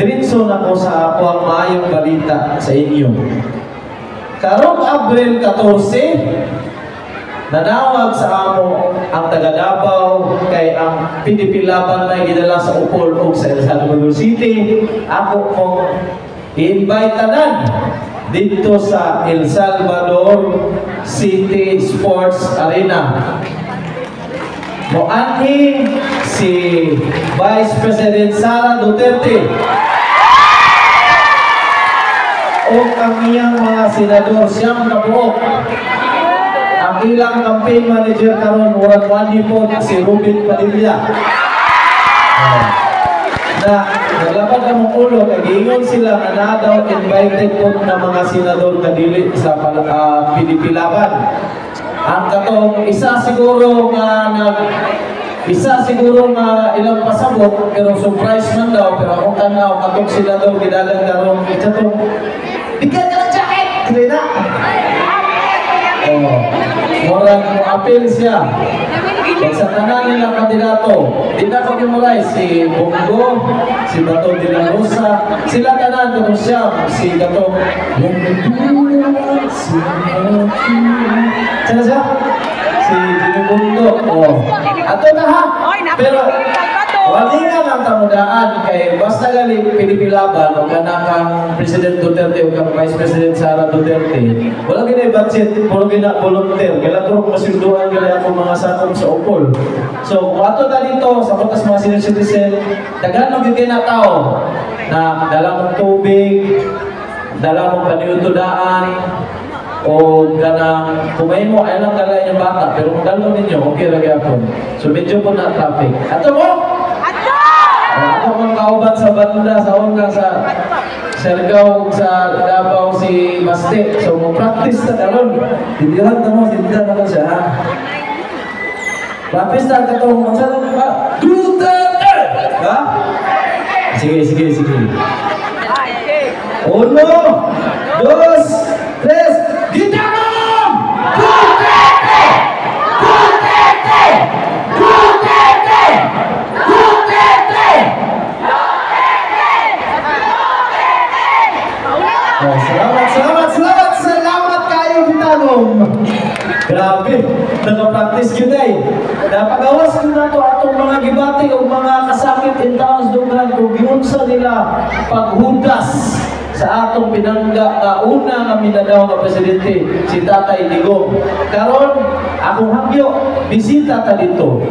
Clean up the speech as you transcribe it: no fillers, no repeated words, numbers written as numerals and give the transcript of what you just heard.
diretso na ko sa ako ang maayong balita sa inyo. Karong Abril 14, nanawag sa amo ang taga Davao kay ang PDP laban na gidala sa Upol o sa El Salvador City. Ako mong i-invite tanan dito sa El Salvador City Sports Arena. Moanhi si Vice President Sara Duterte o ang iyang mga senador siyang kabuok. Ang ilang campaign manager karon murag wani po si Ruben Padilla. Na naglapad ang ulo kay giingon sila na daw invited po na mga senador na dili sa PDP laban. Ang katong isa siguro ilang pasabot pero surprise man daw, pero ako tanaw katong senador gidalan karon katong bigyan ka ng jacket kaya na. Murag mo appeal siya. Sa tanan nilang kandidato, di na ko kimulay si Bongo, si Bato de la Rosa, sila tanan ko siya, si Bato. Sana siya? Si Jimmy Bundo. Ato na ha? Pero wali nga lang tamudaan kay basta gali pinipilaban o kanakang President Duterte o kang Vice President Sara Duterte, wala gina budget, wala gina volunteer, kailan ko masinduhan gala ako mga sakong sa Upol. So kung ato na dito sa batas mga senior citizen, daghan yung kinatao na dala mong tubig, dala mong paniutudaan, o ganang kumain mo, ay lang dala yung bata, pero kung dalo ninyo, okay lagi ako. So medyo po na traffic. Ato mo? Ako mga kauban sa banda, sa unang sa Siargao, sa Davao, si Baste. So, mag-practice na karon. Tindihan na mo, tindihan na mo siya, ha? Practice na ka itong magsalang ba? Duterte! Ha? Sige. 1, 2, 3, gitanong! Duterte! Duterte! Duterte! Duterte! Salamat kayo gitanong. Grabe, naka-practice yun eh. Napagawas ko na ito atong mga gibati o mga kasakit in towns dugan kung giunsa nila paghudas sa atong pinangga na una nga Mindanao nga presidente, si Tatay Digong. Karon, akong hangyo, bisita ta dito.